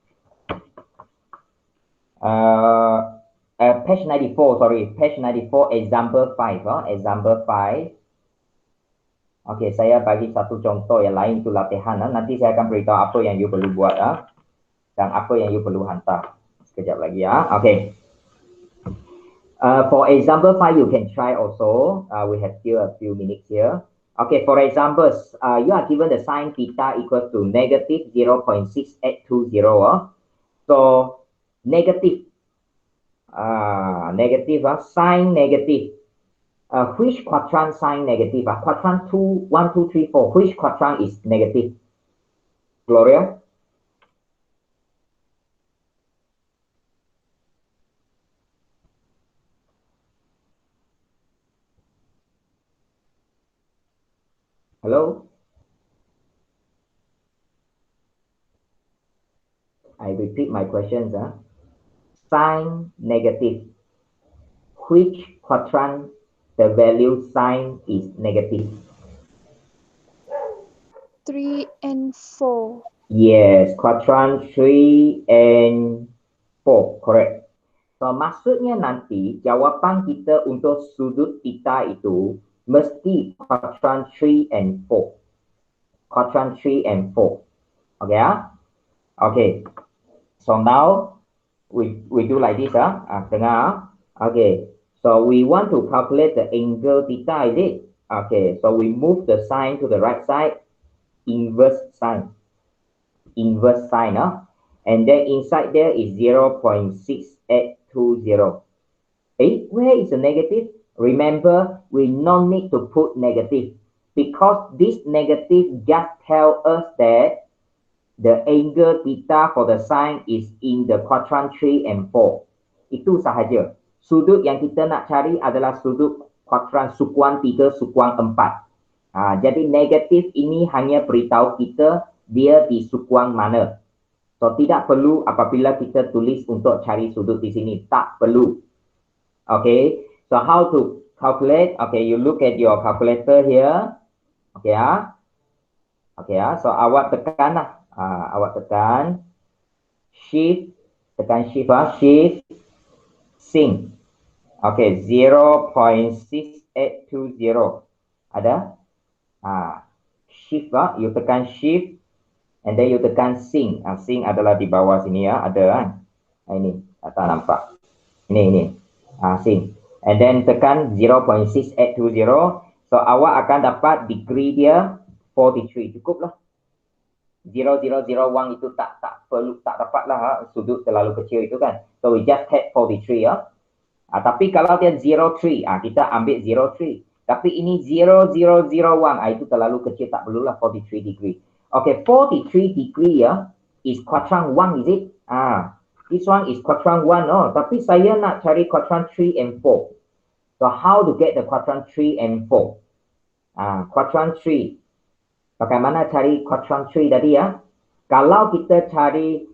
Page 94, sorry. Page 94, example 5. Example 5. Okay, saya bagi satu contoh yang lain itu latihan. Nanti saya akan beritahu apa yang you perlu buat. Dan apa yang you perlu hantar. Sekejap lagi. Okay. For example 5, you can try also. We have still a few minutes here. Okay, for example, you are given the sine theta equals to negative 0.6820. So negative, sine negative. Which quadrant sine negative? Quadrant 2, 1, 2, 3, 4. Which quadrant is negative? Gloria? Hello? I repeat my questions. Sine negative. Which quadrant the value sine is negative? 3 and 4. Yes, quadrant 3 and 4, correct. So, maksudnya nanti jawapan kita untuk sudut theta itu mesti quadrant 3 and 4. Quadrant 3 and 4. Okay, Okay. So now we do like this, Dengar. Okay. So we want to calculate the angle theta, is it? Okay. So we move the sign to the right side. Inverse sign. Inverse sign, and then inside there is 0.6820. Where is the negative? Remember, we no need to put negative because this negative just tell us that the angle theta for the sine is in the quadrant 3 and 4. Itu sahaja. Sudut yang kita nak cari adalah sudut quadrant sukuan 3, sukuan 4. Jadi negatif ini hanya beritahu kita dia di sukuan mana. So tidak perlu apabila kita tulis untuk cari sudut di sini. Tak perlu. Okay. So how to calculate? Okay, you look at your calculator here. Okay, Okay, so awak tekan lah. Awak tekan shift, shift sing. Okay, 0.6820. Ada? Shift, you tekan shift and then you tekan sing. Sing adalah di bawah sini ya, ada kan? Ini, tak nampak. Ini. Sing. And then tekan 0.6820. So awak akan dapat degree dia 43. Cukup lah. 0001 itu tak perlu, tak dapat lah, sudut terlalu kecil itu kan. So we just take 43 ya. Tapi kalau dia 03, kita ambil 03. Tapi ini 0001, itu terlalu kecil, tak perlulah 43 degree. Okay, 43 degree ya, is quadrant 1, is it? This one is quadrant 1, tapi saya nak cari quadrant 3 and 4. So how to get the quadrant 3 and 4? Quadrant 3. Bagaimana cari quadrant 3 tadi ya? Kalau kita cari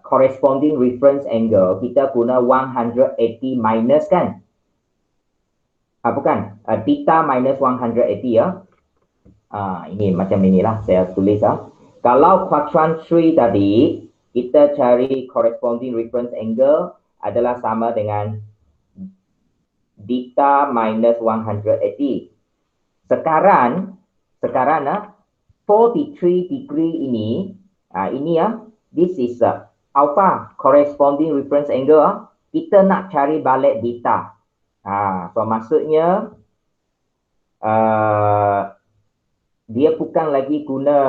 corresponding reference angle, kita guna 180 minus kan? Bukan, theta minus 180 ya. Ini macam inilah saya tulis. Kalau quadrant 3 tadi, kita cari corresponding reference angle adalah sama dengan theta minus 180. Sekarang 43 degree ini ya, this is alpha, corresponding reference angle. Kita nak cari balik beta. So maksudnya dia bukan lagi guna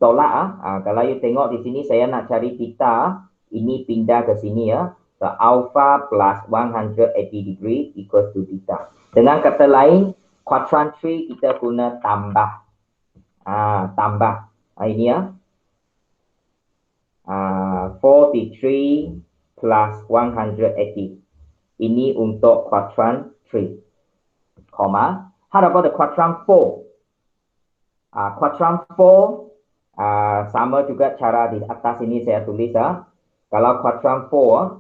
tolak. Kalau you tengok di sini saya nak cari theta, ini pindah ke sini ya. So alpha plus 180 degree equals to theta. Dengan kata lain, quadrant 3 kita guna tambah. Tambah. Ini ya. 43 plus 180. Ini untuk quadrant 3. Comma. How about the quadrant 4? Quadrant 4 sama juga cara di atas ini saya tulis. Kalau quadrant 4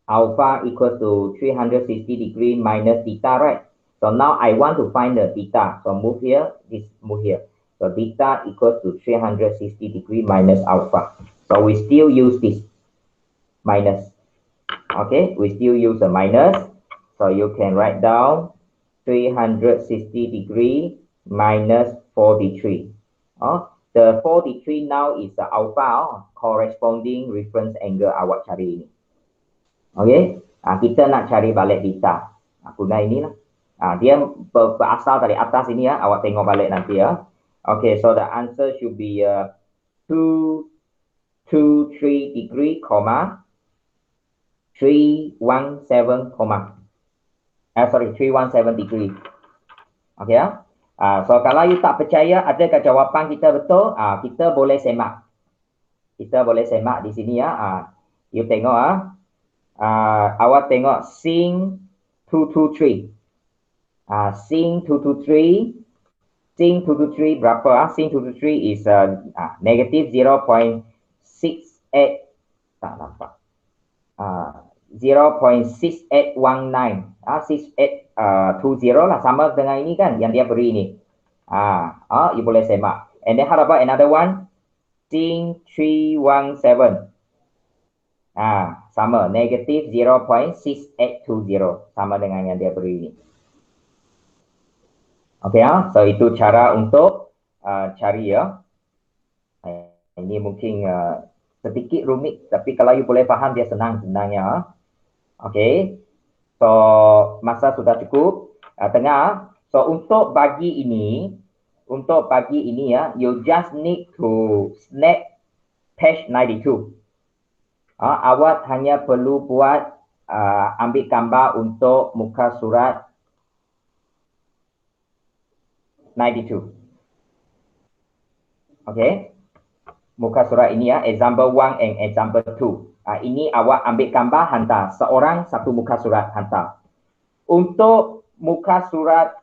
alpha equals to 360 degree minus theta, right? So now I want to find the theta. So move here, move here. So theta equals to 360 degree minus alpha. So we still use this minus. Okay, we still use a minus. So you can write down 360 degree minus 43. The 43 now is the alpha, corresponding reference angle awak cari ini. Okay, Kita nak cari balik beta. Guna inilah. Dia berasal dari atas ini ya. Awak tengok balik nanti ya. Okay, so the answer should be 223 degree, 317, 317 degree. Okay ya. So kalau you tak percaya adakah jawapan kita betul, kita boleh semak. Kita boleh semak di sini ya. You tengok awak tengok sin 223. Sin 223. Sin 223 berapa? Sin 223 is negative 0.68. Tak nampak. 0.6819. 6820 lah, sama dengan ini kan yang dia beri ini. You boleh semak. And then how about another one? Sin 317. Sama, negative 0.6820, sama dengan yang dia beri ini. Okay, so itu cara untuk cari ya. Ini mungkin sedikit rumit, tapi kalau you boleh faham dia senang sebenarnya. Okay, so masa sudah cukup. Tengah. So untuk bagi ini ya, you just need to snap page 92. Awak hanya perlu buat ambil gambar untuk muka surat 92. Okay. Muka surat ini ya, example 1 and example 2. Ini awak ambil gambar, hantar. Seorang satu muka surat, hantar. Untuk muka surat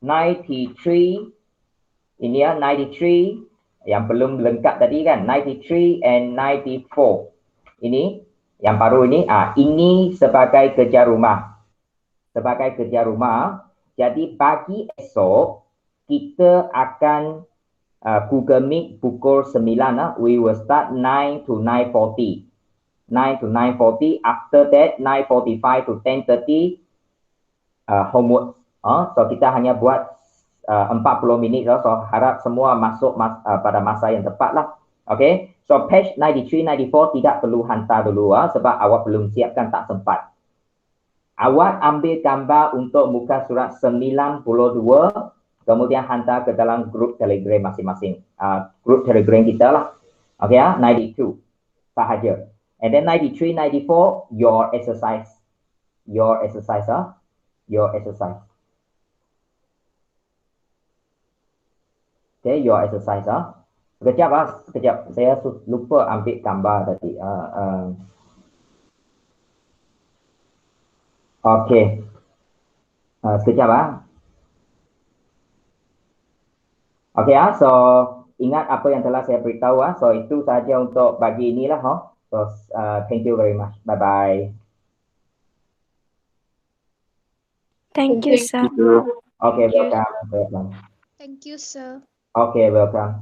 93, ini ya, 93, yang belum lengkap tadi kan, 93 and 94. Ini, yang baru ini, ini sebagai kerja rumah. Sebagai kerja rumah, jadi pagi esok, kita akan Google Meet pukul 9. We will start 9 to 9:40. 9 to 9:40. After that, 9:45 to 10:30 homework. So kita hanya buat 40 minit. So harap semua masuk pada masa yang tepat lah. Okay. So page 93, 94 tidak perlu hantar dulu sebab awak belum siapkan, tak sempat. Awak ambil gambar untuk muka surat 92. Kemudian hantar ke dalam grup Telegram masing-masing. Grup Telegram kita lah. Okay 92 sahaja. And then 93, 94, your exercise. Your exercise. Your exercise. Okay, your exercise. Sekejap sekejap. Saya lupa ambil gambar tadi. Okay. Sekejap Okay, so ingat apa yang telah saya beritahu. So itu saja untuk bagi inilah. So thank you very much. Bye bye. Thank you, sir. Itu. Okay, welcome. Thank you, sir. Okay, welcome.